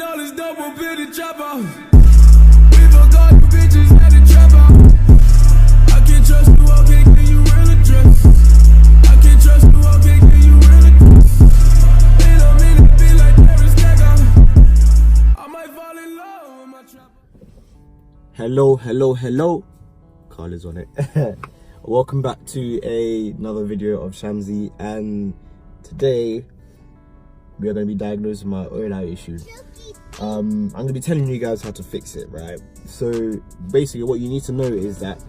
all this dope will build a trap house. We forgot the bitches had a trap house. I can't trust you, okay, can you real address? I can't trust you, okay, can you real address? They don't mean to be like Paris Gaga. I might fall in love with my trap. Hello. Carl is on it. Welcome back to another video of Shamsi, and today we are going to be diagnosing my oil eye issue. I'm going to be telling you guys how to fix it, right? So basically what you need to know is that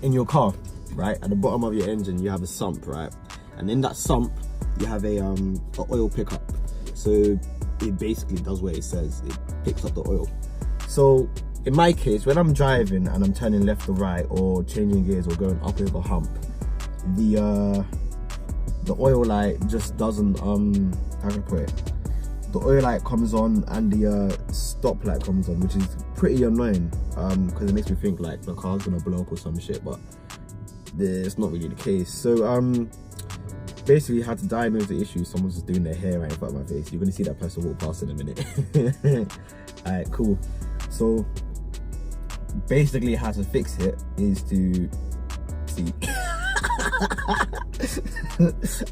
in your car, right, at the bottom of your engine you have a sump, right? And in that sump you have a oil pickup. So it basically does what it says, it picks up the oil. So in my case, when I'm driving and I'm turning left or right or changing gears or going up over a hump, the oil light just doesn't how can I put it? The oil light comes on and the stop light comes on, which is pretty annoying because it makes me think like the car's gonna blow up or some shit, but it's not really the case. So basically how to diagnose the issue. Someone's just doing their hair right in front of my face. You're gonna see that person walk past in a minute. Alright, cool. So basically how to fix it is to see.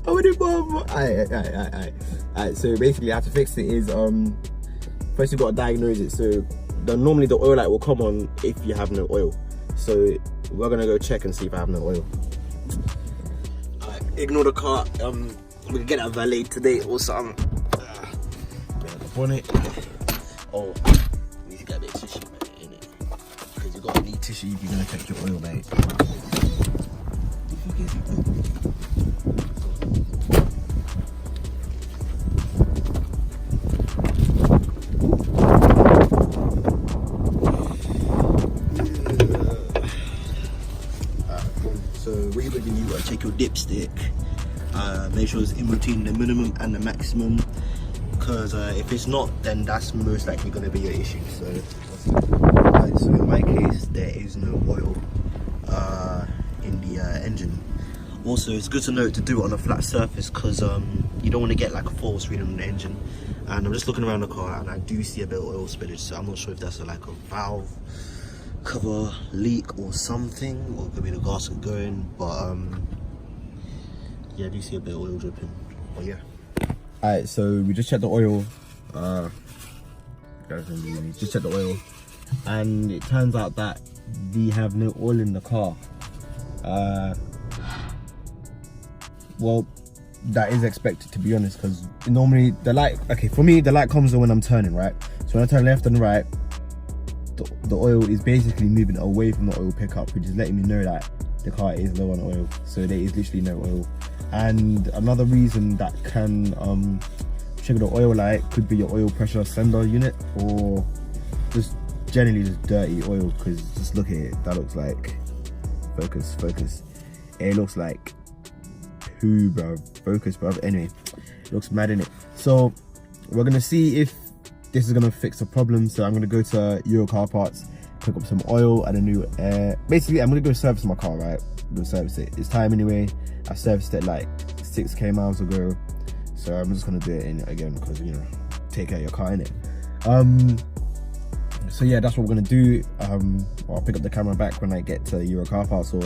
I wouldn't bother. Alright, so basically how to fix it is first you gotta diagnose it. So normally the oil light will come on if you have no oil. So we're gonna go check and see if I have no oil. Alright, ignore the car. We can get that valet today or something. Get the bonnet. Oh, need to get a bit of tissue, mate, innit? Because you gotta need tissue if you're gonna check your oil, mate. So what you're gonna do, you gotta check your dipstick. Make sure it's in between the minimum and the maximum, because if it's not, then that's most likely gonna be your issue. So, so in my case, there is no oil in the engine. Also, it's good to know to do it on a flat surface, because you don't want to get like a false reading on the engine. And I'm just looking around the car and I do see a bit of oil spillage, so I'm not sure if that's like a valve cover leak or something, or could be the gasket going, but yeah, I do see a bit of oil dripping, but yeah. Alright, so we just checked the oil, just checked the oil, and it turns out that we have no oil in the car. Well, that is expected, to be honest, because normally the light, okay, for me the light comes on when I'm turning, right? So when I turn left and right, the oil is basically moving away from the oil pickup, which is letting me know that the car is low on oil. So there is literally no oil. And another reason that can trigger the oil light could be your oil pressure sender unit, or just generally just dirty oil, because just look at it, that looks like, focus, it looks like poo, bro. Focus, bro. Anyway, it looks mad in it. So we're gonna see if this is gonna fix the problem. So I'm gonna go to Euro Car Parts, pick up some oil and a new basically I'm gonna go service my car, right? Go service it. It's time anyway. I serviced it like 6k miles ago, so I'm just gonna do it in again, because you know, take out your car in it. So yeah, that's what we're gonna do. I'll pick up the camera back when I get to Euro Car Parts or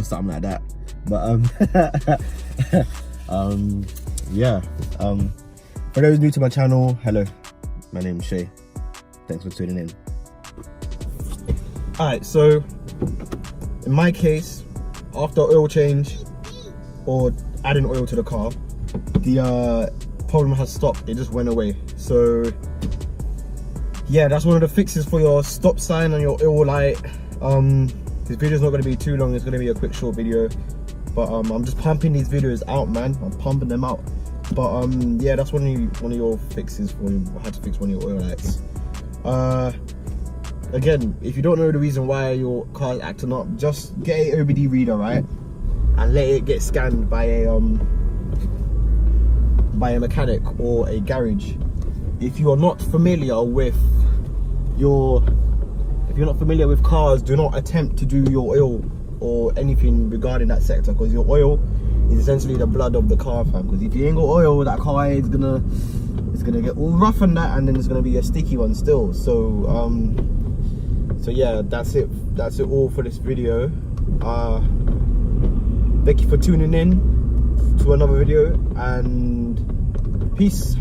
something like that. But yeah, for those new to my channel, hello, my name's Shay. Thanks for tuning in. Alright, so in my case, after oil change or adding oil to the car, the problem has stopped. It just went away. So yeah, that's one of the fixes for your stop sign and your oil light. This video is not going to be too long. It's going to be a quick short video, but I'm just pumping these videos out, man. I'm pumping them out. But yeah, that's one of your fixes for how to fix one of your oil lights. Again, if you don't know the reason why your car is acting up, just get a OBD reader, right, and let it get scanned by a mechanic or a garage. If you are not familiar with cars, do not attempt to do your oil or anything regarding that sector, because your oil is essentially the blood of the car, fam. Because if you ain't got oil, that car is gonna it's gonna get all rough on that, and then it's gonna be a sticky one still. So so yeah, that's it all for this video. Thank you for tuning in to another video, and peace.